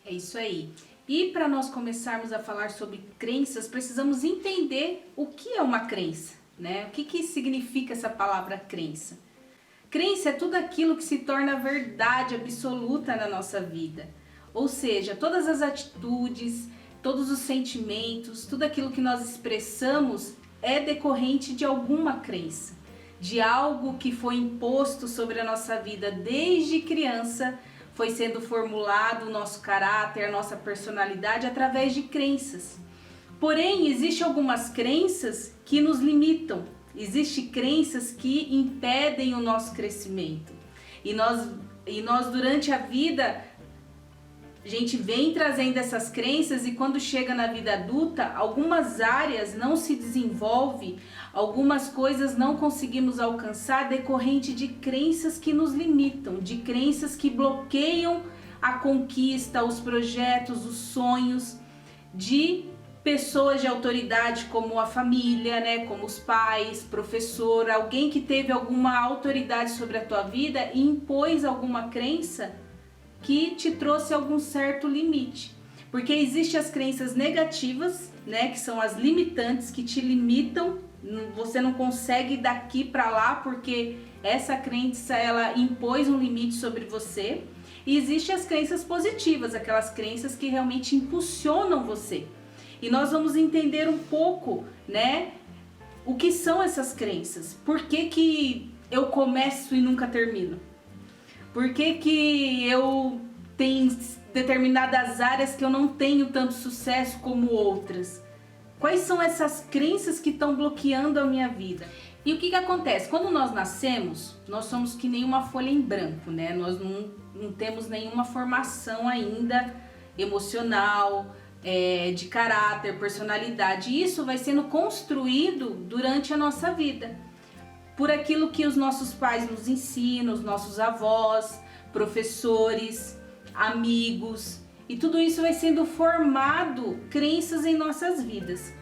É isso aí. E para nós começarmos a falar sobre crenças, precisamos entender o que é uma crença, né? O que significa essa palavra crença? Crença é tudo aquilo que se torna verdade absoluta na nossa vida. Ou seja, todas as atitudes, todos os sentimentos, tudo aquilo que nós expressamos é decorrente de alguma crença, de algo que foi imposto sobre a nossa vida desde criança, foi sendo formulado o nosso caráter, a nossa personalidade através de crenças. Porém, existem algumas crenças que nos limitam, existem crenças que impedem o nosso crescimento. E nós durante a vida, a gente vem trazendo essas crenças e quando chega na vida adulta, algumas áreas não se desenvolvem, algumas coisas não conseguimos alcançar decorrente de crenças que nos limitam, de crenças que bloqueiam a conquista, os projetos, os sonhos de pessoas de autoridade como a família, né, como os pais, professor, alguém que teve alguma autoridade sobre a tua vida e impôs alguma crença que te trouxe algum certo limite. Porque existem as crenças negativas, né, que são as limitantes, que te limitam, você não consegue ir daqui para lá porque essa crença ela impôs um limite sobre você. E existem as crenças positivas, aquelas crenças que realmente impulsionam você. E nós vamos entender um pouco, né, o que são essas crenças. Por que eu começo e nunca termino? Por que eu tenho determinadas áreas que eu não tenho tanto sucesso como outras? Quais são essas crenças que estão bloqueando a minha vida? E o que acontece? Quando nós nascemos, nós somos que nem uma folha em branco, né? Nós não temos nenhuma formação ainda emocional, de caráter, personalidade. E isso vai sendo construído durante a nossa vida, por aquilo que os nossos pais nos ensinam, os nossos avós, professores, amigos, e tudo isso vai sendo formado crenças em nossas vidas.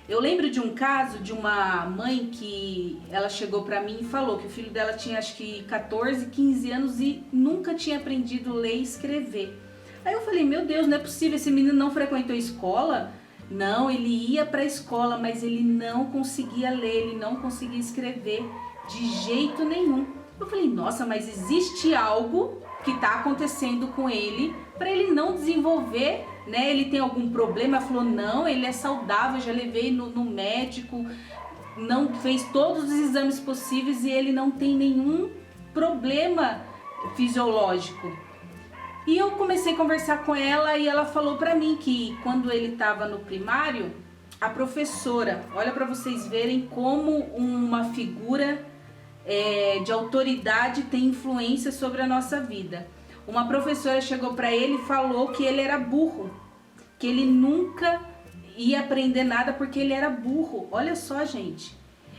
Eu lembro de um caso de uma mãe que ela chegou para mim e falou que o filho dela tinha acho que 14, 15 anos e nunca tinha aprendido a ler e escrever. Aí eu falei, meu Deus, não é possível, esse menino não frequentou escola? Não, ele ia para a escola, mas ele não conseguia ler, ele não conseguia escrever de jeito nenhum. Eu falei, nossa, mas existe algo que está acontecendo com ele para ele não desenvolver, né? Ele tem algum problema? Ela falou, não, ele é saudável, já levei no médico, não fez todos os exames possíveis e ele não tem nenhum problema fisiológico. E eu comecei a conversar com ela e ela falou pra mim que quando ele estava no primário, a professora, olha para vocês verem como uma figura de autoridade tem influência sobre a nossa vida. Uma professora chegou para ele e falou que ele era burro, que ele nunca ia aprender nada porque ele era burro. Olha só, gente.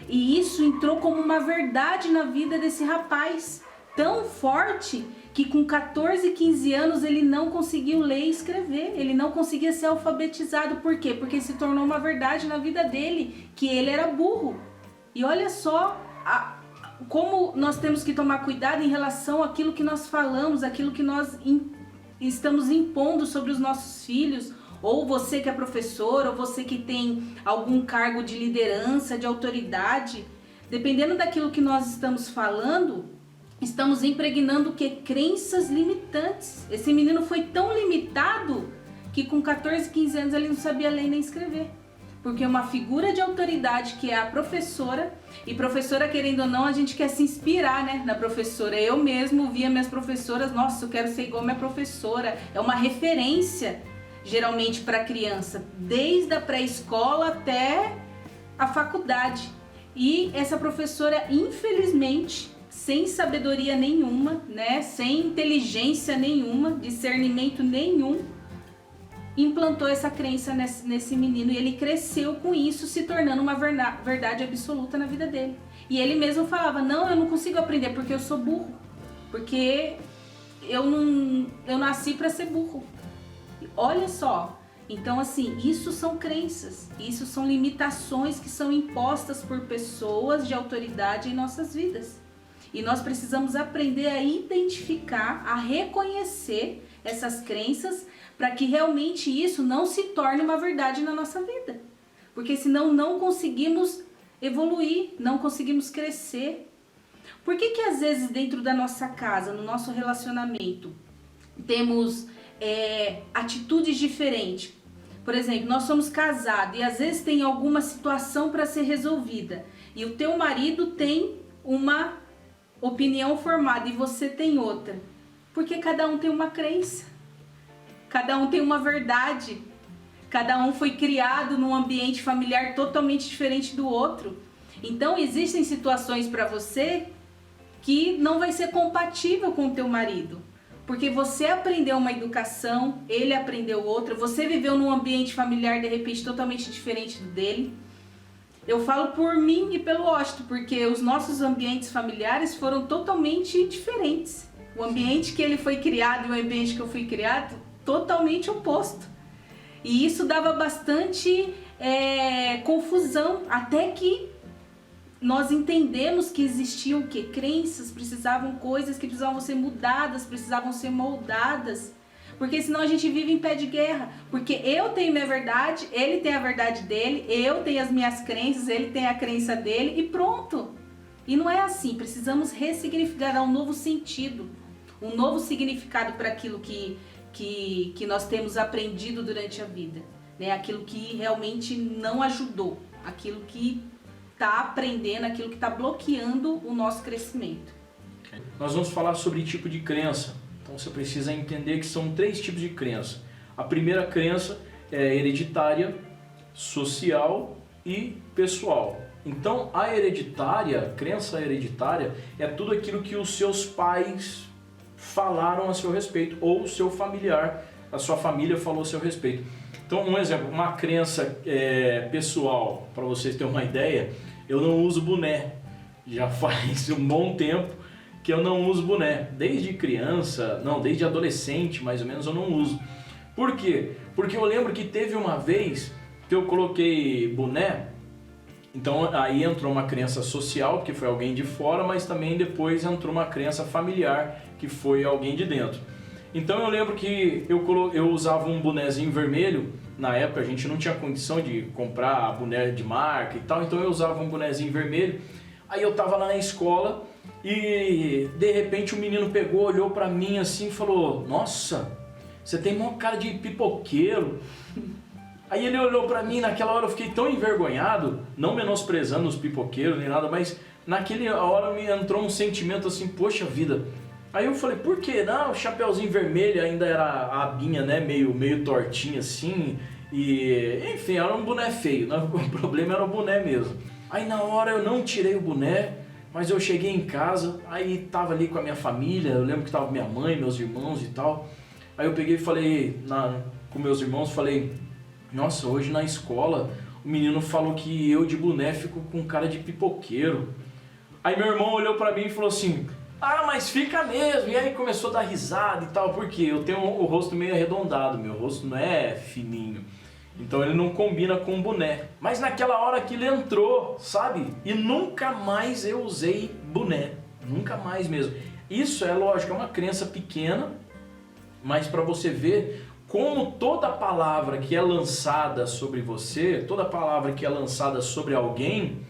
E isso entrou como uma verdade na vida desse rapaz, tão forte que com 14, 15 anos ele não conseguiu ler e escrever, ele não conseguia ser alfabetizado. Por quê? Porque se tornou uma verdade na vida dele, que ele era burro. E olha só como nós temos que tomar cuidado em relação àquilo que nós falamos, aquilo que nós estamos impondo sobre os nossos filhos, ou você que é professor, ou você que tem algum cargo de liderança, de autoridade. Dependendo daquilo que nós estamos falando, estamos impregnando o que? Crenças limitantes. Esse menino foi tão limitado que com 14, 15 anos ele não sabia ler nem escrever. Porque uma figura de autoridade que é a professora, e professora querendo ou não, a gente quer se inspirar, né, na professora. Eu mesmo via minhas professoras, nossa, eu quero ser igual a minha professora. É uma referência, geralmente para a criança, desde a pré-escola até a faculdade. E essa professora, infelizmente, sem sabedoria nenhuma, né, sem inteligência nenhuma, discernimento nenhum, implantou essa crença nesse menino e ele cresceu com isso, se tornando uma verdade absoluta na vida dele. E ele mesmo falava, não, eu não consigo aprender porque eu sou burro, porque eu nasci para ser burro. Olha só, então assim, isso são crenças, isso são limitações que são impostas por pessoas de autoridade em nossas vidas. E nós precisamos aprender a identificar, a reconhecer essas crenças para que realmente isso não se torne uma verdade na nossa vida. Porque senão não conseguimos evoluir, não conseguimos crescer. Por que às vezes dentro da nossa casa, no nosso relacionamento, temos atitudes diferentes? Por exemplo, nós somos casados e às vezes tem alguma situação para ser resolvida e o teu marido tem uma opinião formada e você tem outra. Porque cada um tem uma crença, cada um tem uma verdade, cada um foi criado num ambiente familiar totalmente diferente do outro. Então existem situações para você que não vai ser compatível com o teu marido. Porque você aprendeu uma educação, ele aprendeu outra, você viveu num ambiente familiar de repente totalmente diferente do dele. Eu falo por mim e pelo Washington, porque os nossos ambientes familiares foram totalmente diferentes. O ambiente que ele foi criado e o ambiente que eu fui criado, totalmente oposto. E isso dava bastante confusão, até que nós entendemos que existiam o quê? Crenças, precisavam coisas que precisavam ser mudadas, precisavam ser moldadas. Porque senão a gente vive em pé de guerra. Porque eu tenho minha verdade, ele tem a verdade dele, eu tenho as minhas crenças, ele tem a crença dele e pronto. E não é assim, precisamos ressignificar, dar um novo sentido, um novo significado para aquilo que nós temos aprendido durante a vida. Né? Aquilo que realmente não ajudou, aquilo que está aprendendo, aquilo que está bloqueando o nosso crescimento. Nós vamos falar sobre tipo de crença. Então você precisa entender que são 3 tipos de crença. A primeira crença é hereditária, social e pessoal. Então a hereditária, crença hereditária, é tudo aquilo que os seus pais falaram a seu respeito, ou o seu familiar, a sua família falou a seu respeito. Então, um exemplo, uma crença pessoal, para vocês terem uma ideia, eu não uso boné. Já faz um bom tempo que eu não uso boné. Desde criança, não, desde adolescente mais ou menos eu não uso. Por quê? Porque eu lembro que teve uma vez que eu coloquei boné, então aí entrou uma crença social, que foi alguém de fora, mas também depois entrou uma crença familiar, que foi alguém de dentro. Então eu lembro que eu usava um bonézinho vermelho. Na época a gente não tinha condição de comprar boné de marca e tal, então eu usava um bonézinho vermelho. Aí eu tava lá na escola e de repente o menino pegou, olhou pra mim assim e falou: "Nossa, você tem uma cara de pipoqueiro". Aí ele olhou pra mim, naquela hora eu fiquei tão envergonhado, não menosprezando os pipoqueiros nem nada, mas naquela hora me entrou um sentimento assim, poxa vida. Aí eu falei, por quê? Não, o chapeuzinho vermelho ainda era a abinha, né, meio tortinha assim, e enfim, era um boné feio, né? O problema era o boné mesmo. Aí na hora eu não tirei o boné, mas eu cheguei em casa, aí tava ali com a minha família, eu lembro que tava minha mãe, meus irmãos e tal. Aí eu peguei e falei com meus irmãos, falei, nossa, hoje na escola o menino falou que eu de boné fico com cara de pipoqueiro. Aí meu irmão olhou pra mim e falou assim, ah, mas fica mesmo. E aí começou a dar risada e tal, porque eu tenho o rosto meio arredondado, meu rosto não é fininho. Então ele não combina com boné. Mas naquela hora que ele entrou, sabe? E nunca mais eu usei boné. Nunca mais mesmo. Isso é lógico, é uma crença pequena, mas para você ver como toda palavra que é lançada sobre você, toda palavra que é lançada sobre alguém,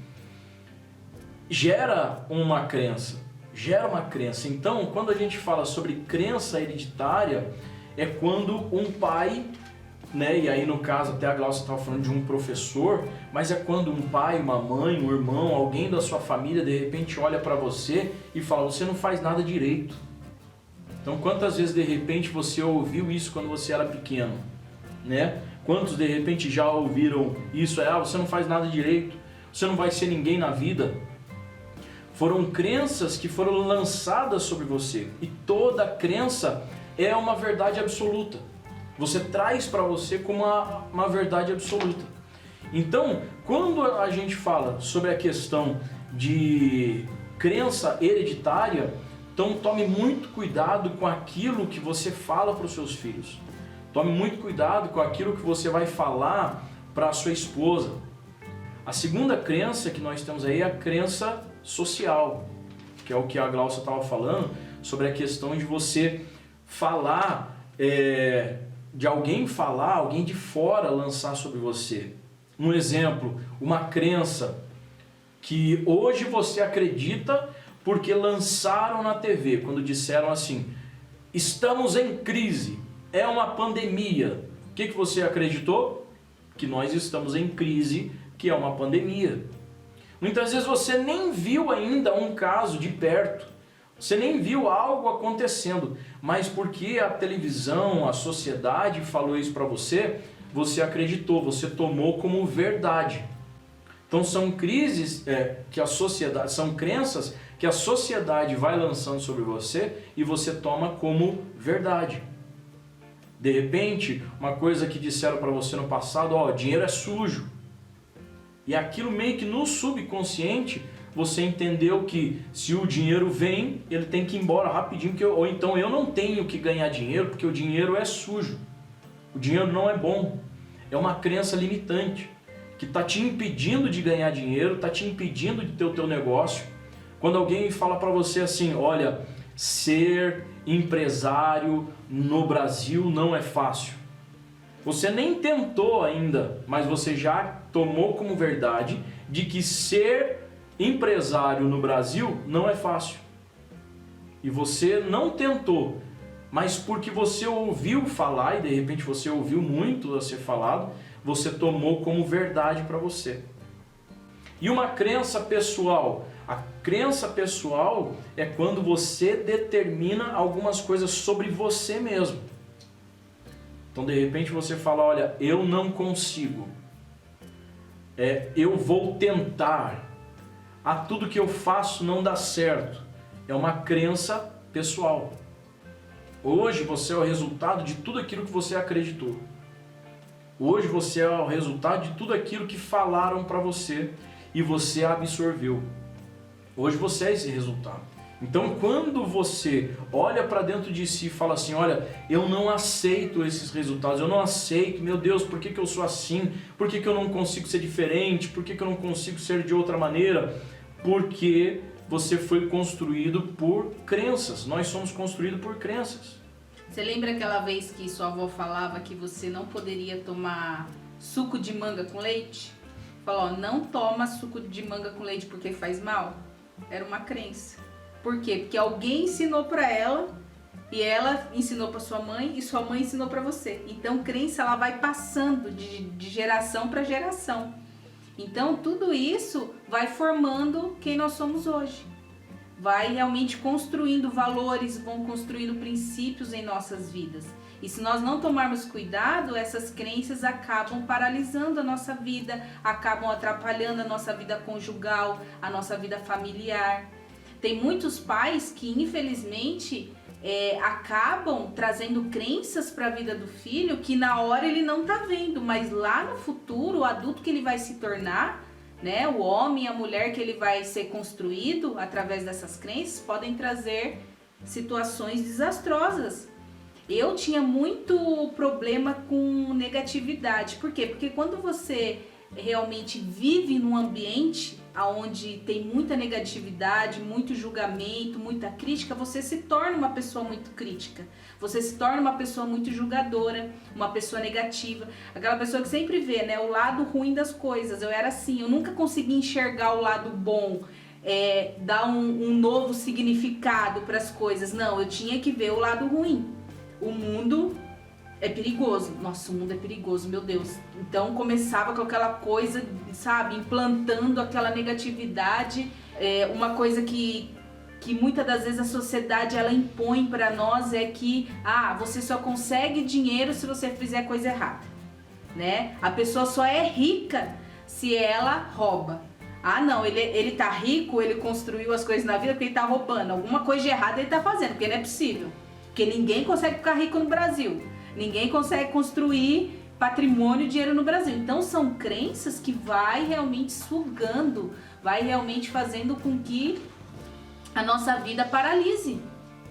gera uma crença. Gera uma crença. Então, quando a gente fala sobre crença hereditária, é quando um pai, né, e aí no caso até a Glaucia estava falando de um professor, mas é quando um pai, uma mãe, um irmão, alguém da sua família de repente olha para você e fala, você não faz nada direito. Então quantas vezes de repente você ouviu isso quando você era pequeno, né? Quantos de repente já ouviram isso, você não faz nada direito, você não vai ser ninguém na vida. Foram crenças que foram lançadas sobre você, e toda crença é uma verdade absoluta. Você traz para você como uma verdade absoluta. Então, quando a gente fala sobre a questão de crença hereditária, então tome muito cuidado com aquilo que você fala para os seus filhos. Tome muito cuidado com aquilo que você vai falar para a sua esposa. A segunda crença que nós temos aí é a crença social, que é o que a Glaucia estava falando, sobre a questão de você falar de alguém falar, alguém de fora lançar sobre você. Um exemplo, uma crença que hoje você acredita porque lançaram na TV, quando disseram assim, estamos em crise, é uma pandemia. O que você acreditou? Que nós estamos em crise, que é uma pandemia. Muitas vezes você nem viu ainda um caso de perto, você nem viu algo acontecendo, mas porque a televisão, a sociedade falou isso para você, você acreditou, você tomou como verdade. Então são crises que a sociedade, são crenças que a sociedade vai lançando sobre você e você toma como verdade. De repente, uma coisa que disseram para você no passado, dinheiro é sujo. E aquilo meio que no subconsciente você entendeu que se o dinheiro vem, ele tem que ir embora rapidinho, ou então eu não tenho que ganhar dinheiro porque o dinheiro é sujo. O dinheiro não é bom. É uma crença limitante que está te impedindo de ganhar dinheiro, está te impedindo de ter o teu negócio. Quando alguém fala para você assim, olha, ser empresário no Brasil não é fácil. Você nem tentou ainda, mas você já tomou como verdade de que ser empresário no Brasil não é fácil. E você não tentou, mas porque você ouviu falar, e de repente você ouviu muito a ser falado, você tomou como verdade para você. E uma crença pessoal? A crença pessoal é quando você determina algumas coisas sobre você mesmo. Então de repente você fala, olha, eu não consigo. Eu vou tentar. Tudo que eu faço não dá certo. É uma crença pessoal. Hoje você é o resultado de tudo aquilo que você acreditou. Hoje você é o resultado de tudo aquilo que falaram para você e você absorveu. Hoje você é esse resultado. Então quando você olha para dentro de si e fala assim, olha, eu não aceito esses resultados, eu não aceito, meu Deus, por que eu sou assim? Por que eu não consigo ser diferente? Por que eu não consigo ser de outra maneira? Porque você foi construído por crenças. Nós somos construídos por crenças. Você lembra aquela vez que sua avó falava que você não poderia tomar suco de manga com leite? Falou, não toma suco de manga com leite porque faz mal? Era uma crença. Por quê? Porque alguém ensinou para ela e ela ensinou para sua mãe e sua mãe ensinou para você. Então, crença ela vai passando de geração para geração. Então, tudo isso vai formando quem nós somos hoje. Vai realmente construindo valores, vão construindo princípios em nossas vidas. E se nós não tomarmos cuidado, essas crenças acabam paralisando a nossa vida, acabam atrapalhando a nossa vida conjugal, a nossa vida familiar. Tem muitos pais que, infelizmente, acabam trazendo crenças para a vida do filho que na hora ele não está vendo, mas lá no futuro, o adulto que ele vai se tornar, né, o homem, a mulher que ele vai ser construído através dessas crenças, podem trazer situações desastrosas. Eu tinha muito problema com negatividade. Por quê? Porque quando você realmente vive num ambiente onde tem muita negatividade, muito julgamento, muita crítica, você se torna uma pessoa muito crítica. Você se torna uma pessoa muito julgadora, uma pessoa negativa. Aquela pessoa que sempre vê, né, o lado ruim das coisas. Eu era assim, eu nunca consegui enxergar o lado bom, dar um novo significado para as coisas. Não, eu tinha que ver o lado ruim. O mundo é perigoso. Nossa, o mundo é perigoso, meu Deus. Então começava com aquela coisa, sabe, implantando aquela negatividade, uma coisa que muitas das vezes a sociedade ela impõe para nós é que você só consegue dinheiro se você fizer coisa errada, né? A pessoa só é rica se ela rouba. Não, ele tá rico, ele construiu as coisas na vida porque ele tá roubando. Alguma coisa de errado ele tá fazendo, porque não é possível. Porque ninguém consegue ficar rico no Brasil. Ninguém consegue construir patrimônio e dinheiro no Brasil. Então são crenças que vai realmente sugando, vai realmente fazendo com que a nossa vida paralise.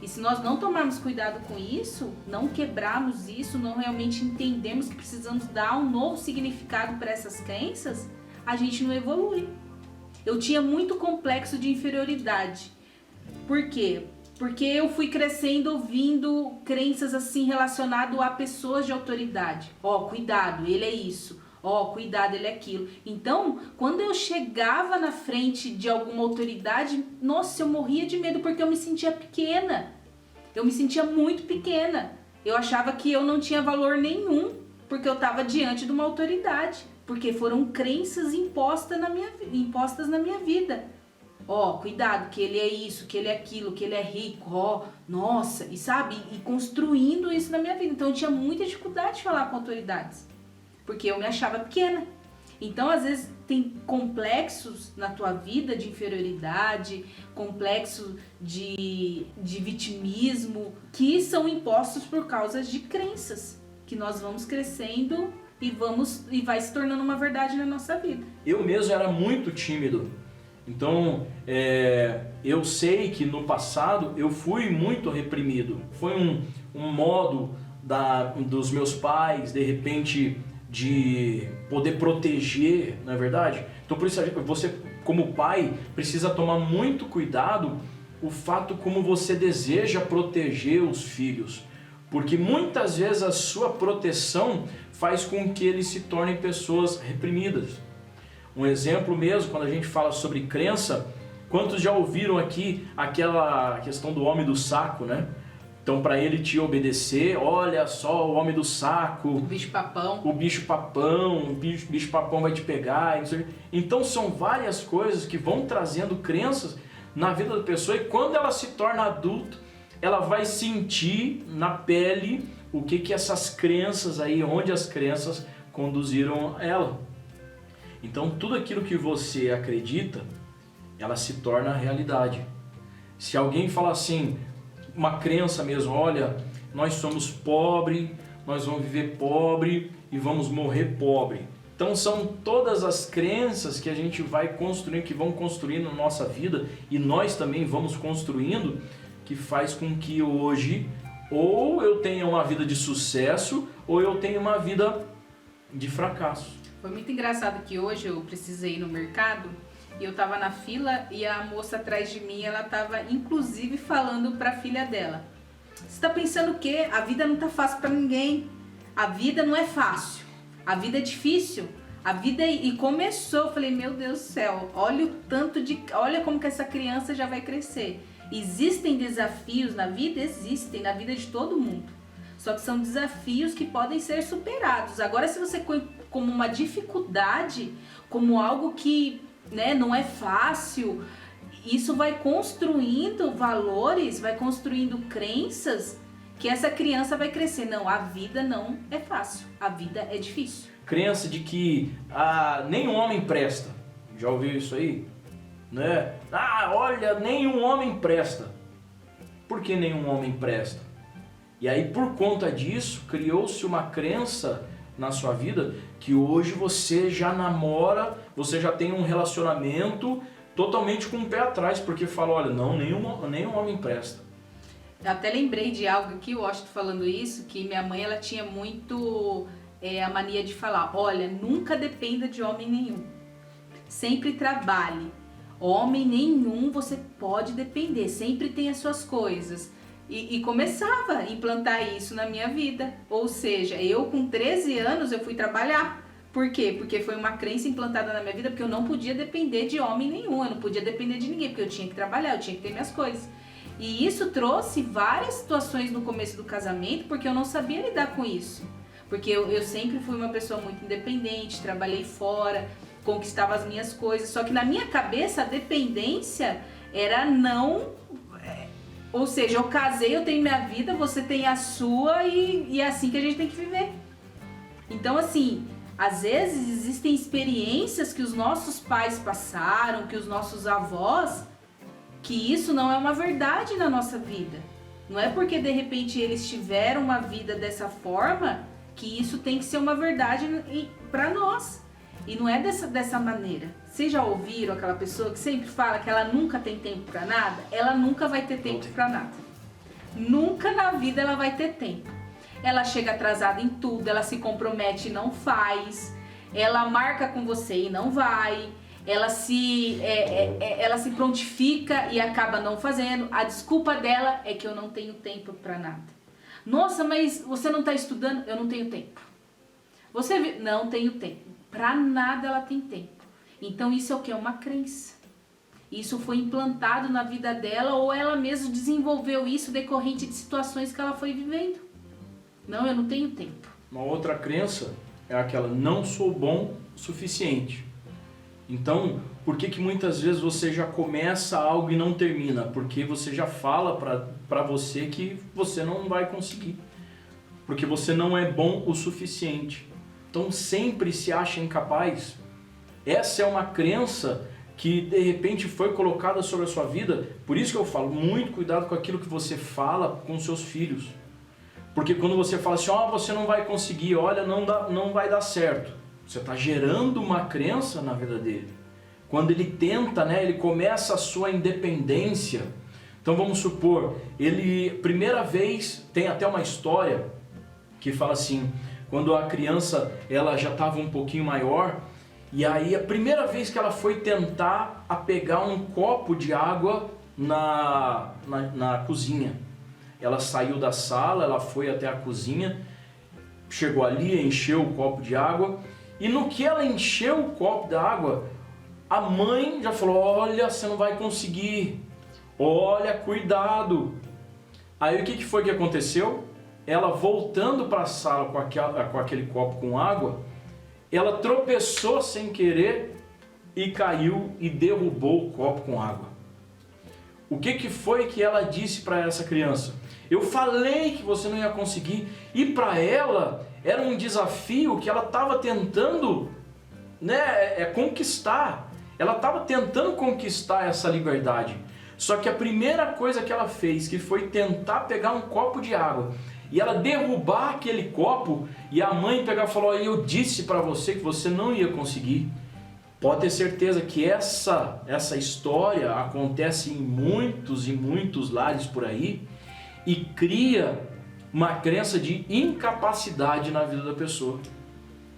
E se nós não tomarmos cuidado com isso, não quebrarmos isso, não realmente entendermos que precisamos dar um novo significado para essas crenças, a gente não evolui. Eu tinha muito complexo de inferioridade. Por quê? porque eu fui crescendo ouvindo crenças assim relacionadas a pessoas de autoridade. Ó, cuidado, ele é isso. Ó, cuidado, ele é aquilo. Então, quando eu chegava na frente de alguma autoridade, nossa, eu morria de medo porque eu me sentia pequena. Eu me sentia muito pequena. Eu achava que eu não tinha valor nenhum porque eu estava diante de uma autoridade. Porque foram crenças impostas na minha vida. Ó, cuidado, que ele é isso, que ele é aquilo, que ele é rico, ó, nossa, e sabe? E construindo isso na minha vida. Então eu tinha muita dificuldade de falar com autoridades, porque eu me achava pequena. Então, às vezes, tem complexos na tua vida de inferioridade, complexo de vitimismo, que são impostos por causa de crenças, que nós vamos crescendo e vai se tornando uma verdade na nossa vida. Eu mesmo era muito tímido. Então, eu sei que no passado eu fui muito reprimido. Foi um modo dos meus pais, de repente, de poder proteger, não é verdade? Então, por isso, você, como pai, precisa tomar muito cuidado o fato como você deseja proteger os filhos. Porque muitas vezes a sua proteção faz com que eles se tornem pessoas reprimidas. Um exemplo mesmo, quando a gente fala sobre crença, quantos já ouviram aqui aquela questão do homem do saco, né? Então, para ele te obedecer, olha só o homem do saco, o bicho-papão, o bicho-papão vai te pegar. Então, são várias coisas que vão trazendo crenças na vida da pessoa, e quando ela se torna adulta, ela vai sentir na pele o que essas crenças aí, onde as crenças conduziram ela. Então, tudo aquilo que você acredita, ela se torna realidade. Se alguém fala assim, uma crença mesmo, olha, nós somos pobres, nós vamos viver pobre e vamos morrer pobre. Então, são todas as crenças que a gente vai construindo, que vão construindo na nossa vida, e nós também vamos construindo, que faz com que hoje, ou eu tenha uma vida de sucesso, ou eu tenha uma vida de fracasso. Foi muito engraçado que hoje eu precisei ir no mercado e eu tava na fila e a moça atrás de mim, ela tava inclusive falando pra filha dela: você tá pensando o quê? A vida não tá fácil pra ninguém. A vida não é fácil. A vida é difícil. A vida e começou, eu falei, meu Deus do céu, olha como que essa criança já vai crescer. Existem desafios na vida? Existem, na vida de todo mundo. Só que são desafios que podem ser superados. Agora, se você como uma dificuldade, como algo que, né, não é fácil, isso vai construindo valores, vai construindo crenças que essa criança vai crescer. Não, a vida não é fácil, a vida é difícil. Crença de que nenhum homem presta. Já ouviu isso aí? Né? Olha, nenhum homem presta. Por que nenhum homem presta? E aí, por conta disso, criou-se uma crença na sua vida que hoje você já namora, você já tem um relacionamento totalmente com o pé atrás, porque fala, olha, não, nenhum homem presta. Eu até lembrei de algo aqui, eu acho que falando isso, que minha mãe, ela tinha muito a mania de falar, olha, nunca dependa de homem nenhum. Sempre trabalhe. Homem nenhum você pode depender, sempre tem as suas coisas. E começava a implantar isso na minha vida. Ou seja, eu com 13 anos eu fui trabalhar. Por quê? Porque foi uma crença implantada na minha vida, porque eu não podia depender de homem nenhum, eu não podia depender de ninguém, porque eu tinha que trabalhar, eu tinha que ter minhas coisas. E isso trouxe várias situações no começo do casamento, porque eu não sabia lidar com isso. Porque eu sempre fui uma pessoa muito independente, trabalhei fora, conquistava as minhas coisas. Só que na minha cabeça a dependência era não... Ou seja, eu casei, eu tenho minha vida, você tem a sua e é assim que a gente tem que viver. Então, assim, às vezes existem experiências que os nossos pais passaram, que os nossos avós, que isso não é uma verdade na nossa vida. Não é porque de repente eles tiveram uma vida dessa forma que isso tem que ser uma verdade para nós. E não é dessa maneira. Vocês já ouviram aquela pessoa que sempre fala que ela nunca tem tempo para nada? Ela nunca vai ter tempo para nada. Nunca na vida ela vai ter tempo. Ela chega atrasada em tudo, ela se compromete e não faz. Ela marca com você e não vai. ela se prontifica e acaba não fazendo. A desculpa dela é que eu não tenho tempo para nada. Nossa, mas você não está estudando? Eu não tenho tempo. Não tenho tempo. Para nada ela tem tempo. Então isso é o que? É uma crença. Isso foi implantado na vida dela ou ela mesma desenvolveu isso decorrente de situações que ela foi vivendo. Não, eu não tenho tempo. Uma outra crença é aquela, não sou bom o suficiente. Então, por que muitas vezes você já começa algo e não termina? Porque você já fala para você que você não vai conseguir. Porque você não é bom o suficiente. Então, sempre se acha incapaz. Essa é uma crença que de repente foi colocada sobre a sua vida. Por isso que eu falo, muito cuidado com aquilo que você fala com seus filhos. Porque quando você fala assim, você não vai conseguir, olha, não vai dar certo. Você está gerando uma crença na vida dele. Quando ele tenta, ele começa a sua independência. Então vamos supor, primeira vez, tem até uma história que fala assim, quando a criança ela já estava um pouquinho maior, e aí a primeira vez que ela foi tentar pegar um copo de água na cozinha. Ela saiu da sala, ela foi até a cozinha, chegou ali, encheu o copo de água, e no que ela encheu o copo da água, a mãe já falou, olha, você não vai conseguir, olha, cuidado. Aí o que foi que aconteceu? Ela voltando para a sala com aquele copo com água, ela tropeçou sem querer e caiu e derrubou o copo com água. O que foi que ela disse para essa criança? Eu falei que você não ia conseguir. E para ela era um desafio que ela estava tentando conquistar. Ela estava tentando conquistar essa liberdade. Só que a primeira coisa que ela fez, que foi tentar pegar um copo de água, e ela derrubar aquele copo, e a mãe pegar e falou, eu disse para você que você não ia conseguir. Pode ter certeza que essa história acontece em muitos e muitos lares por aí e cria uma crença de incapacidade na vida da pessoa.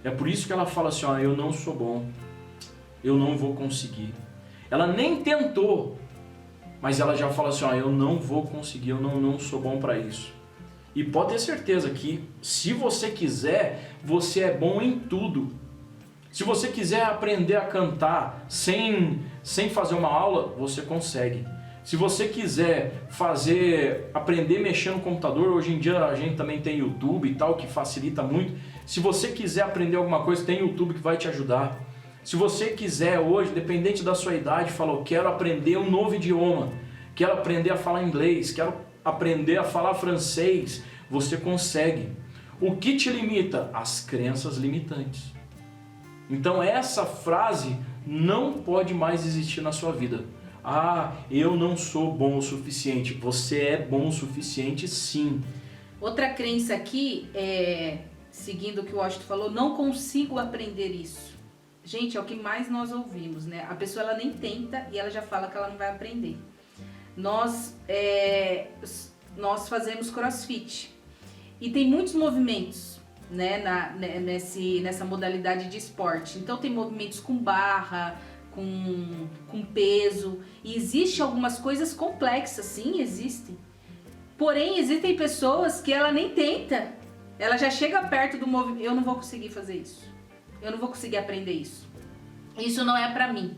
É por isso que ela fala assim, eu não sou bom, eu não vou conseguir. Ela nem tentou, mas ela já fala assim, eu não vou conseguir, eu não sou bom para isso. E pode ter certeza que se você quiser, você é bom em tudo. Se você quiser aprender a cantar sem fazer uma aula, você consegue. Se você quiser aprender a mexer no computador, hoje em dia a gente também tem YouTube e tal, que facilita muito. Se você quiser aprender alguma coisa, tem YouTube que vai te ajudar. Se você quiser hoje, dependente da sua idade, quero aprender um novo idioma, quero aprender a falar inglês, quero aprender a falar francês, você consegue. O que te limita? As crenças limitantes. Então essa frase não pode mais existir na sua vida. Eu não sou bom o suficiente. Você é bom o suficiente, sim. Outra crença aqui, seguindo o que o Washington falou, não consigo aprender isso. Gente, é o que mais nós ouvimos, né? A pessoa ela nem tenta e ela já fala que ela não vai aprender. Nós fazemos CrossFit e tem muitos movimentos, né, nessa modalidade de esporte. Então tem movimentos com barra, com peso, e existe algumas coisas complexas, sim, existem. Porém, existem pessoas que ela nem tenta, ela já chega perto do movimento, eu não vou conseguir fazer isso, eu não vou conseguir aprender isso não é pra mim,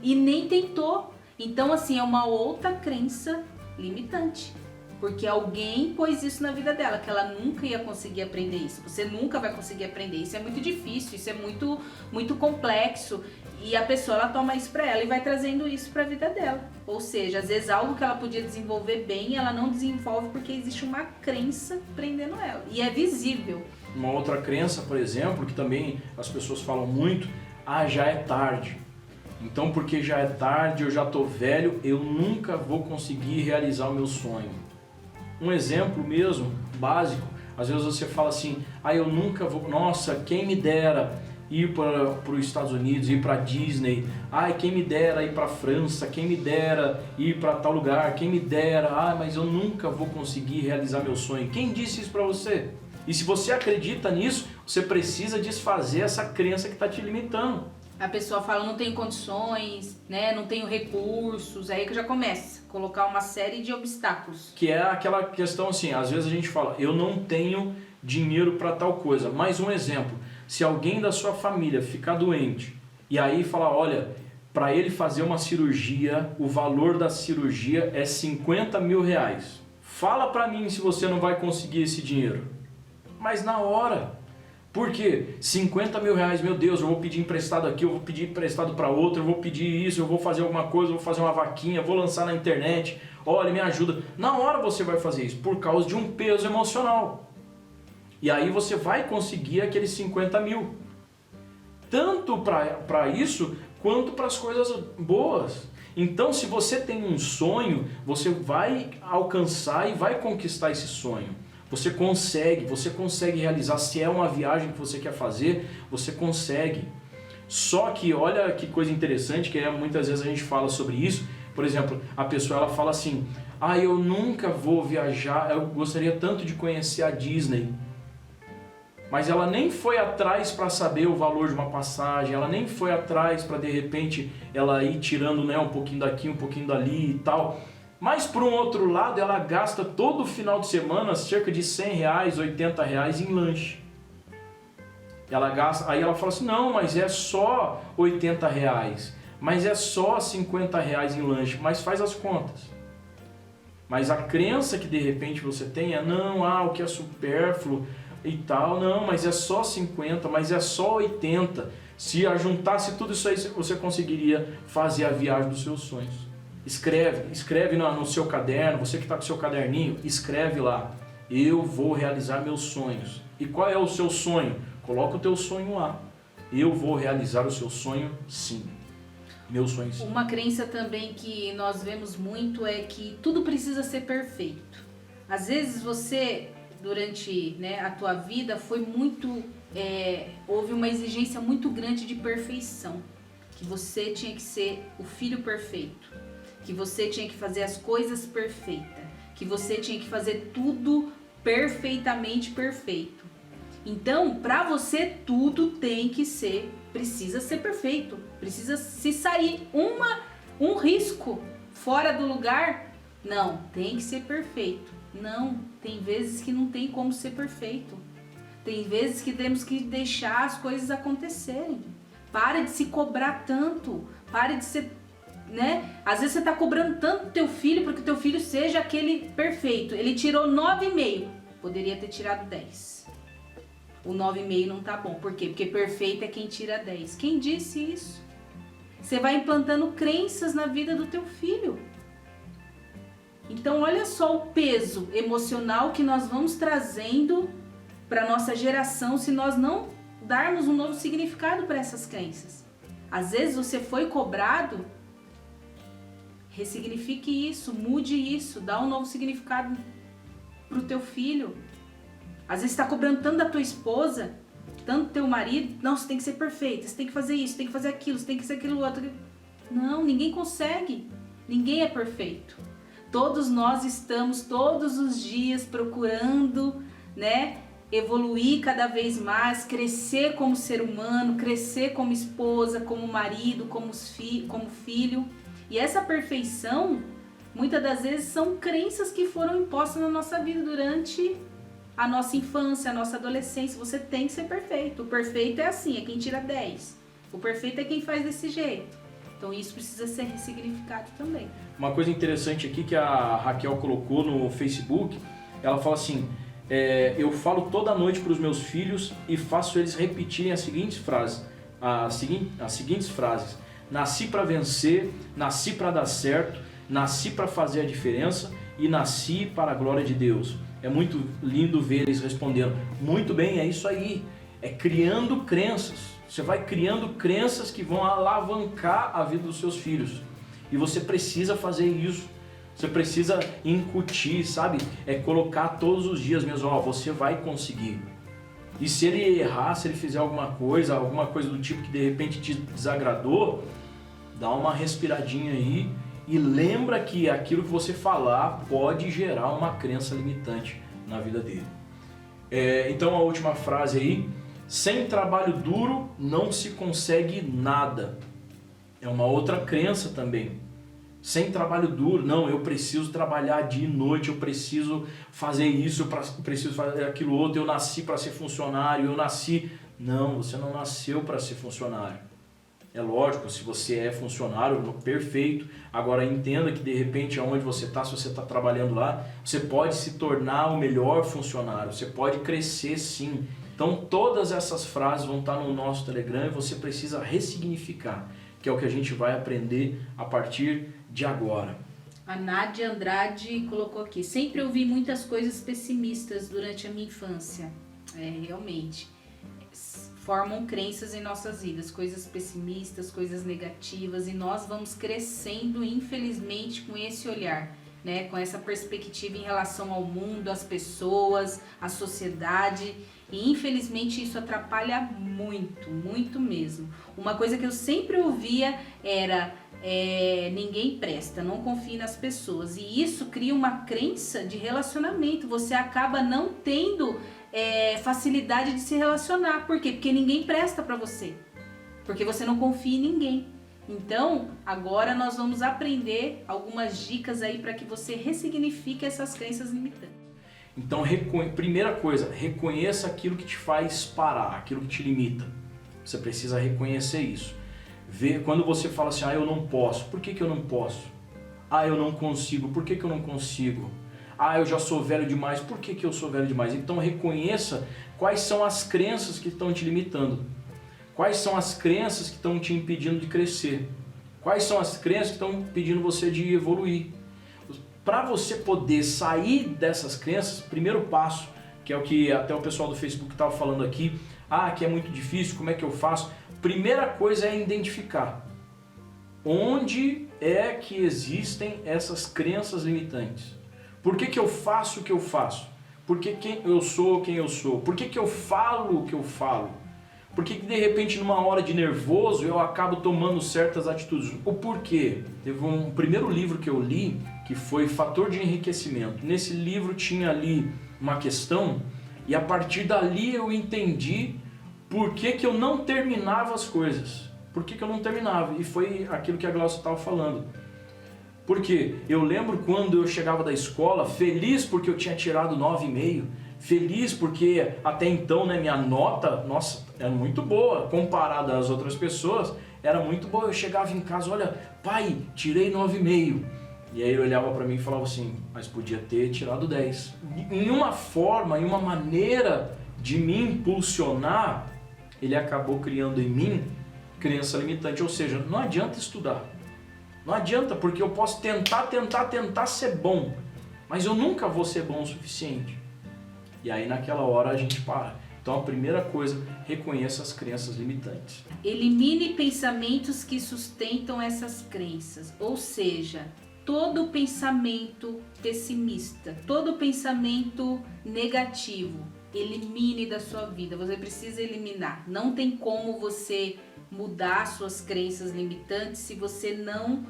e nem tentou. Então assim, é uma outra crença limitante. Porque alguém pôs isso na vida dela, que ela nunca ia conseguir aprender isso. Você nunca vai conseguir aprender. Isso é muito difícil, isso é muito, muito complexo. E a pessoa, ela toma isso pra ela e vai trazendo isso pra vida dela. Ou seja, às vezes algo que ela podia desenvolver bem, ela não desenvolve porque existe uma crença prendendo ela. E é visível. Uma outra crença, por exemplo, que também as pessoas falam muito, já é tarde. Então, porque já é tarde, eu já tô velho, eu nunca vou conseguir realizar o meu sonho. Um exemplo mesmo, básico, às vezes você fala assim, eu nunca vou, nossa, quem me dera ir para os Estados Unidos, ir para Disney, quem me dera ir para a França, quem me dera ir para tal lugar, quem me dera, mas eu nunca vou conseguir realizar meu sonho. Quem disse isso para você? E se você acredita nisso, você precisa desfazer essa crença que está te limitando. A pessoa fala, não tenho condições, né? Não tenho recursos, aí que já começa a colocar uma série de obstáculos. Que é aquela questão assim, às vezes a gente fala, eu não tenho dinheiro para tal coisa. Mais um exemplo, se alguém da sua família ficar doente e aí falar, olha, para ele fazer uma cirurgia, o valor da cirurgia é 50 mil reais. Fala para mim se você não vai conseguir esse dinheiro. Mas na hora. Por quê? 50 mil reais, meu Deus, eu vou pedir emprestado aqui, eu vou pedir emprestado para outro, eu vou pedir isso, eu vou fazer alguma coisa, eu vou fazer uma vaquinha, vou lançar na internet, olha, me ajuda. Na hora você vai fazer isso, por causa de um peso emocional. E aí você vai conseguir aqueles 50 mil. Tanto para isso, quanto para as coisas boas. Então, se você tem um sonho, você vai alcançar e vai conquistar esse sonho. Você consegue realizar. Se é uma viagem que você quer fazer, você consegue. Só que olha que coisa interessante, que muitas vezes a gente fala sobre isso. Por exemplo, a pessoa ela fala assim, eu nunca vou viajar, eu gostaria tanto de conhecer a Disney. Mas ela nem foi atrás para saber o valor de uma passagem, ela nem foi atrás para de repente ela ir tirando, né, um pouquinho daqui, um pouquinho dali e tal. Mas por um outro lado, ela gasta todo final de semana cerca de 100 reais, 80 reais em lanche. Ela gasta, aí ela fala assim, não, mas é só 80 reais, mas é só 50 reais em lanche, mas faz as contas. Mas a crença que de repente você tem é, não, o que é supérfluo e tal, não, mas é só 50, mas é só 80. Se ajuntasse tudo isso aí, você conseguiria fazer a viagem dos seus sonhos. Escreve no seu caderno, você que está com o seu caderninho, escreve lá, eu vou realizar meus sonhos. E qual é o seu sonho? Coloca o teu sonho lá. Eu vou realizar o seu sonho, sim. Meu sonho, sim. Uma crença também que nós vemos muito é que tudo precisa ser perfeito. Às vezes você, durante, né, a tua vida, foi muito... houve uma exigência muito grande de perfeição. Que você tinha que ser o filho perfeito. Que você tinha que fazer as coisas perfeitas, que você tinha que fazer tudo perfeitamente perfeito. Então, para você tudo precisa ser perfeito. Precisa, se sair um risco fora do lugar, não, tem que ser perfeito. Não, tem vezes que não tem como ser perfeito. Tem vezes que temos que deixar as coisas acontecerem. Pare de se cobrar tanto, pare de ser... Né? Às vezes você está cobrando tanto do teu filho para que o teu filho seja aquele perfeito. Ele tirou 9,5, poderia ter tirado 10. O 9,5 não tá bom. Por quê? Porque perfeito é quem tira 10. Quem disse isso? Você vai implantando crenças na vida do teu filho. Então olha só o peso emocional que nós vamos trazendo para nossa geração se nós não darmos um novo significado para essas crenças. Às vezes você foi cobrado, ressignifique isso, mude isso, dá um novo significado pro teu filho. Às vezes você está cobrando tanto da tua esposa, tanto do teu marido, não, você tem que ser perfeita, você tem que fazer isso, tem que fazer aquilo, você tem que fazer aquilo outro. Não, ninguém consegue, ninguém é perfeito. Todos nós estamos todos os dias procurando, né, evoluir cada vez mais, crescer como ser humano, crescer como esposa, como marido, como filho. E essa perfeição, muitas das vezes, são crenças que foram impostas na nossa vida durante a nossa infância, a nossa adolescência. Você tem que ser perfeito. O perfeito é assim, é quem tira 10. O perfeito é quem faz desse jeito. Então isso precisa ser ressignificado também. Uma coisa interessante aqui que a Raquel colocou no Facebook, ela fala assim, eu falo toda noite para os meus filhos e faço eles repetirem as seguintes frases. Nasci para vencer, nasci para dar certo, nasci para fazer a diferença e nasci para a glória de Deus. É muito lindo ver eles respondendo, muito bem, é isso aí, é criando crenças. Você vai criando crenças que vão alavancar a vida dos seus filhos. E você precisa fazer isso. Você precisa incutir, sabe? Colocar todos os dias mesmo, você vai conseguir. E se ele errar, se ele fizer alguma coisa do tipo que de repente te desagradou, dá uma respiradinha aí e lembra que aquilo que você falar pode gerar uma crença limitante na vida dele. Então a última frase aí, Sem trabalho duro não se consegue nada. É uma outra crença também. Sem trabalho duro, não, eu preciso trabalhar dia e noite, eu preciso fazer isso, eu preciso fazer aquilo outro, eu nasci para ser funcionário, eu nasci... Não, você não nasceu para ser funcionário. É lógico, se você é funcionário, perfeito. Agora entenda que de repente aonde você está, se você está trabalhando lá, você pode se tornar o melhor funcionário, você pode crescer sim. Então todas essas frases vão estar no nosso Telegram e você precisa ressignificar, que é o que a gente vai aprender a partir de agora. A Nádia Andrade colocou aqui: sempre ouvi muitas coisas pessimistas durante a minha infância. Realmente. Formam crenças em nossas vidas, coisas pessimistas, coisas negativas, e nós vamos crescendo, infelizmente, com esse olhar, né? Com essa perspectiva em relação ao mundo, às pessoas, à sociedade, e infelizmente isso atrapalha muito, muito mesmo. Uma coisa que eu sempre ouvia era: ninguém presta, não confie nas pessoas, e isso cria uma crença de relacionamento. Você acaba não tendo facilidade de se relacionar. Por quê? Porque ninguém presta pra você, porque você não confia em ninguém. Então, agora nós vamos aprender algumas dicas aí para que você ressignifique essas crenças limitantes. Então, primeira coisa, reconheça aquilo que te faz parar, aquilo que te limita. Você precisa reconhecer isso. Quando você fala assim: eu não posso, por que eu não posso? Eu não consigo, por que eu não consigo? Eu já sou velho demais, por que eu sou velho demais? Então reconheça quais são as crenças que estão te limitando. Quais são as crenças que estão te impedindo de crescer. Quais são as crenças que estão impedindo você de evoluir. Para você poder sair dessas crenças, primeiro passo, que é o que até o pessoal do Facebook estava falando aqui, que é muito difícil, como é que eu faço? Primeira coisa é identificar onde é que existem essas crenças limitantes. Por que eu faço o que eu faço? Por que eu sou quem eu sou? Por que eu falo o que eu falo? Por que de repente numa hora de nervoso eu acabo tomando certas atitudes? O porquê? Teve um primeiro livro que eu li, que foi Fator de Enriquecimento. Nesse livro tinha ali uma questão e a partir dali eu entendi por que eu não terminava as coisas. Por que eu não terminava? E foi aquilo que a Glaucia estava falando. Porque eu lembro quando eu chegava da escola, feliz porque eu tinha tirado 9,5, feliz porque até então, né, minha nota, nossa, era muito boa, comparada às outras pessoas, era muito boa. Eu chegava em casa: olha, pai, tirei 9,5. E aí ele olhava para mim e falava assim: mas podia ter tirado 10. Em uma forma, em uma maneira de me impulsionar, ele acabou criando em mim crença limitante, ou seja, não adianta estudar. Não adianta, porque eu posso tentar ser bom, mas eu nunca vou ser bom o suficiente. E aí naquela hora a gente para. Então a primeira coisa, reconheça as crenças limitantes. Elimine pensamentos que sustentam essas crenças, ou seja, todo pensamento pessimista, todo pensamento negativo, elimine da sua vida. Você precisa eliminar. Não tem como você mudar suas crenças limitantes se você não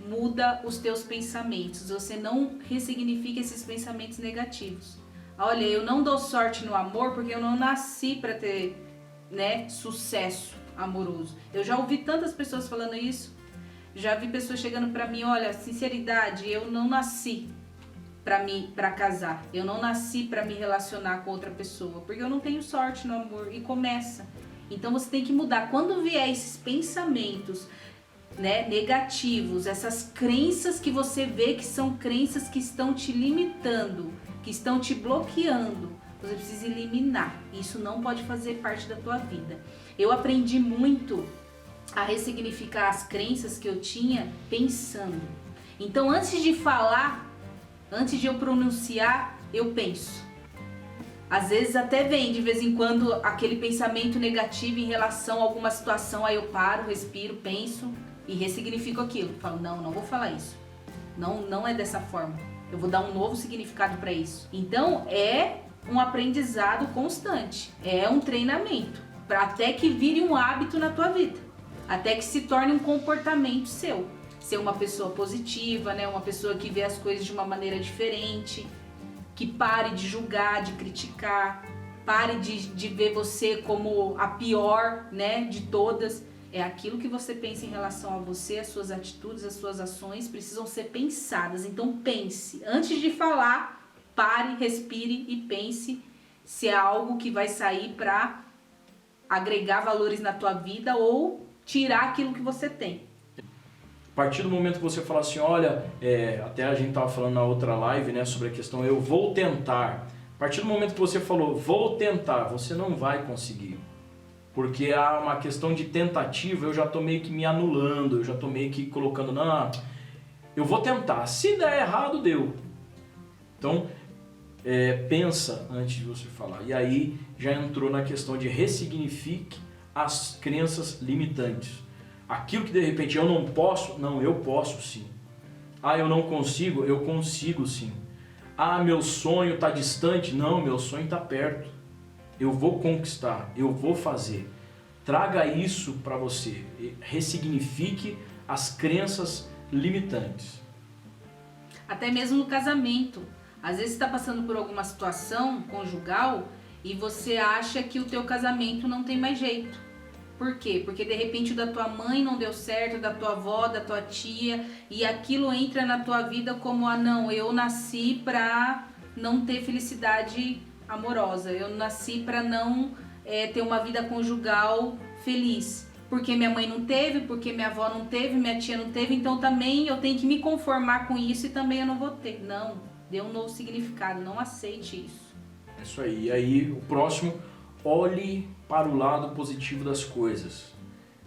muda os teus pensamentos, você não ressignifica esses pensamentos negativos. Olha, eu não dou sorte no amor porque eu não nasci para ter, né, sucesso amoroso. Eu já ouvi tantas pessoas falando isso, já vi pessoas chegando para mim: olha, sinceridade, eu não nasci para casar, eu não nasci para me relacionar com outra pessoa, porque eu não tenho sorte no amor. E começa. Então você tem que mudar. Quando vier esses pensamentos, né, negativos, essas crenças que você vê que são crenças que estão te limitando, que estão te bloqueando, você precisa eliminar. Isso não pode fazer parte da tua vida. Eu aprendi muito a ressignificar as crenças que eu tinha pensando. Então antes de falar, antes de eu pronunciar, eu penso. Às vezes até vem de vez em quando aquele pensamento negativo em relação a alguma situação, aí eu paro, respiro, penso e ressignifico aquilo. Falo: não vou falar isso. Não é dessa forma. Eu vou dar um novo significado para isso. Então é um aprendizado constante, é um treinamento, até que vire um hábito na tua vida, até que se torne um comportamento seu. Ser uma pessoa positiva, né? Uma pessoa que vê as coisas de uma maneira diferente, que pare de julgar, de criticar, pare de ver você como a pior, né, de todas. É aquilo que você pensa em relação a você, as suas atitudes, as suas ações precisam ser pensadas. Então pense, antes de falar, pare, respire e pense se é algo que vai sair para agregar valores na tua vida ou tirar aquilo que você tem. A partir do momento que você fala assim, olha, até a gente estava falando na outra live, né, sobre a questão eu vou tentar. A partir do momento que você falou vou tentar, você não vai conseguir. Porque há uma questão de tentativa, eu já estou meio que me anulando, eu já estou meio que colocando, não, eu vou tentar, se der errado, deu. Então, pensa antes de você falar. E aí já entrou na questão de ressignifique as crenças limitantes. Aquilo que de repente eu não posso, não, eu posso sim. Ah, eu não consigo, eu consigo sim. Ah, meu sonho está distante, não, meu sonho está perto. Eu vou conquistar, eu vou fazer. Traga isso para você. Ressignifique as crenças limitantes. Até mesmo no casamento. Às vezes você está passando por alguma situação conjugal e você acha que o teu casamento não tem mais jeito. Por quê? Porque de repente o da tua mãe não deu certo, da tua avó, da tua tia, e aquilo entra na tua vida como, não, eu nasci para não ter felicidade amorosa, eu nasci para não ter uma vida conjugal feliz, porque minha mãe não teve, porque minha avó não teve, minha tia não teve, então também eu tenho que me conformar com isso e também eu não vou ter. Não, dê um novo significado, não aceite isso. É isso aí. E aí o próximo, olhe para o lado positivo das coisas.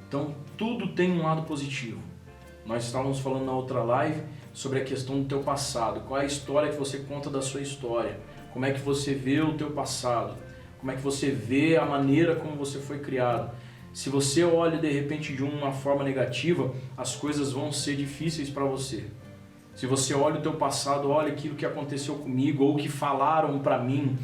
Então tudo tem um lado positivo. Nós estávamos falando na outra live sobre a questão do teu passado, qual é a história que você conta da sua história. Como é que você vê o teu passado? Como é que você vê a maneira como você foi criado? Se você olha de repente de uma forma negativa, as coisas vão ser difíceis para você. Se você olha o teu passado, olha aquilo que aconteceu comigo ou que falaram para mim.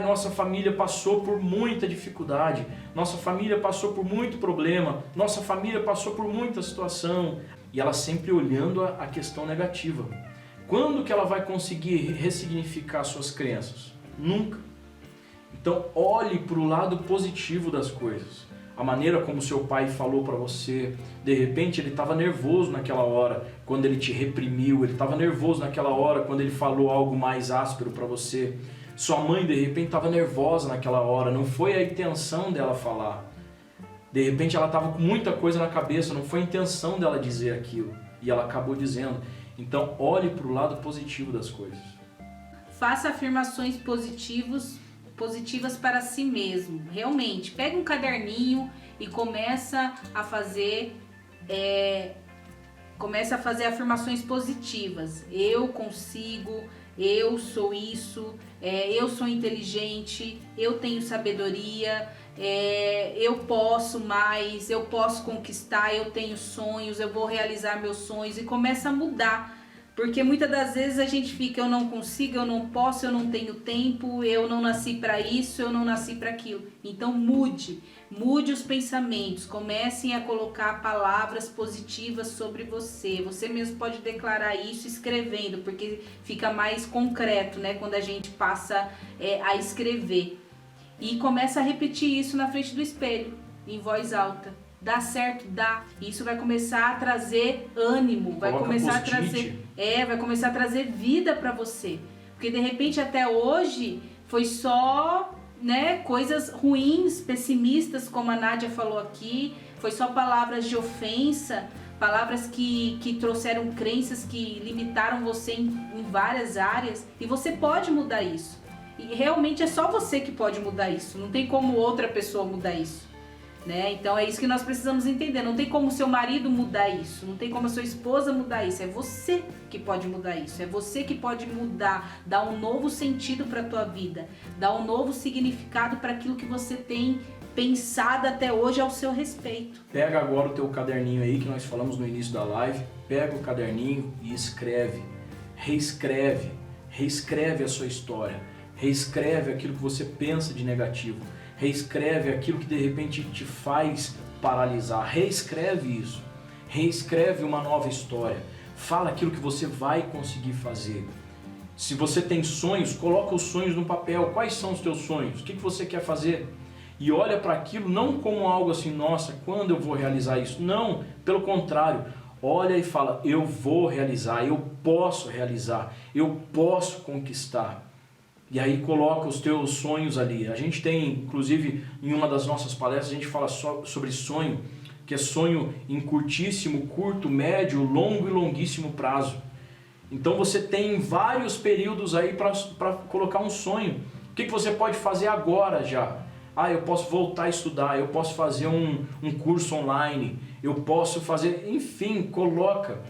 Nossa família passou por muita dificuldade. Nossa família passou por muito problema. Nossa família passou por muita situação. E ela sempre olhando a questão negativa. Quando que ela vai conseguir ressignificar suas crenças? Nunca. Então olhe para o lado positivo das coisas. A maneira como seu pai falou para você, de repente ele estava nervoso naquela hora, quando ele te reprimiu, ele estava nervoso naquela hora, quando ele falou algo mais áspero para você. Sua mãe de repente estava nervosa naquela hora, não foi a intenção dela falar. De repente ela estava com muita coisa na cabeça, não foi a intenção dela dizer aquilo, e ela acabou dizendo. Então olhe para o lado positivo das coisas. Faça afirmações positivas para si mesmo. Realmente, pega um caderninho e começa a fazer afirmações positivas. Eu consigo, eu sou isso, eu sou inteligente, eu tenho sabedoria, eu posso mais, eu posso conquistar, eu tenho sonhos, eu vou realizar meus sonhos, e começa a mudar. Porque muitas das vezes a gente fica, eu não consigo, eu não posso, eu não tenho tempo, eu não nasci para isso, eu não nasci para aquilo. Então mude os pensamentos, comecem a colocar palavras positivas sobre você. Você mesmo pode declarar isso escrevendo, porque fica mais concreto, né, quando a gente passa a escrever. E começa a repetir isso na frente do espelho, em voz alta. Dá certo? Dá. Isso vai começar a trazer ânimo, vai começar a trazer vida para você. Porque de repente até hoje foi só, né, coisas ruins, pessimistas, como a Nádia falou aqui, foi só palavras de ofensa, palavras que trouxeram crenças que limitaram você em várias áreas, e você pode mudar isso. E realmente é só você que pode mudar isso, não tem como outra pessoa mudar isso. Né? Então é isso que nós precisamos entender. Não tem como seu marido mudar isso, não tem como a sua esposa mudar isso. É você que pode mudar isso, é você que pode mudar, dar um novo sentido para a tua vida, dar um novo significado para aquilo que você tem pensado até hoje ao seu respeito. Pega agora o teu caderninho aí que nós falamos no início da live, pega o caderninho e escreve, reescreve a sua história, reescreve aquilo que você pensa de negativo. Reescreve aquilo que de repente te faz paralisar. Reescreve isso. Reescreve uma nova história. Fala aquilo que você vai conseguir fazer. Se você tem sonhos, coloca os sonhos no papel. Quais são os teus sonhos? O que você quer fazer? E olha para aquilo não como algo assim, nossa, quando eu vou realizar isso? Não, pelo contrário. Olha e fala, eu vou realizar, eu posso realizar, eu posso conquistar. E aí coloca os teus sonhos ali. A gente tem, inclusive, em uma das nossas palestras, a gente fala sobre sonho, que é sonho em curtíssimo, curto, médio, longo e longuíssimo prazo. Então você tem vários períodos aí para colocar um sonho. O que você pode fazer agora já? Eu posso voltar a estudar, eu posso fazer um curso online, eu posso fazer... Enfim, coloca.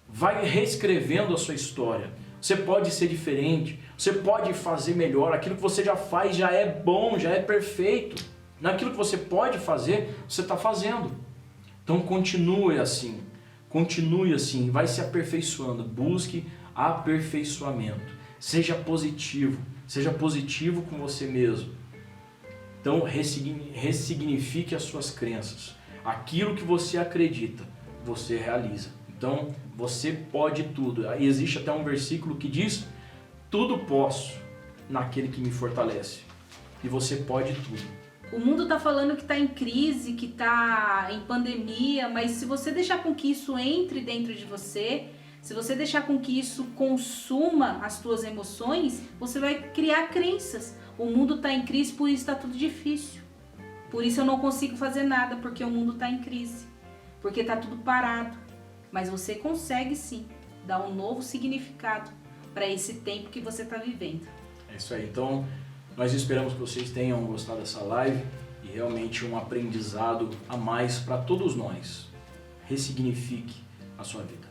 Vai reescrevendo a sua história. Você pode ser diferente, você pode fazer melhor. Aquilo que você já faz já é bom, já é perfeito. Naquilo que você pode fazer, você está fazendo. Então continue assim. Continue assim, vai se aperfeiçoando, busque aperfeiçoamento, seja positivo com você mesmo. Então ressignifique as suas crenças, aquilo que você acredita, você realiza. Então você pode tudo, existe até um versículo que diz, tudo posso naquele que me fortalece, e você pode tudo. O mundo está falando que está em crise, que está em pandemia, mas se você deixar com que isso entre dentro de você, se você deixar com que isso consuma as tuas emoções, você vai criar crenças. O mundo está em crise, por isso está tudo difícil. Por isso eu não consigo fazer nada, porque o mundo está em crise. Porque está tudo parado. Mas você consegue sim dar um novo significado para esse tempo que você está vivendo. É isso aí. Então... nós esperamos que vocês tenham gostado dessa live e realmente um aprendizado a mais para todos nós. Ressignifique a sua vida.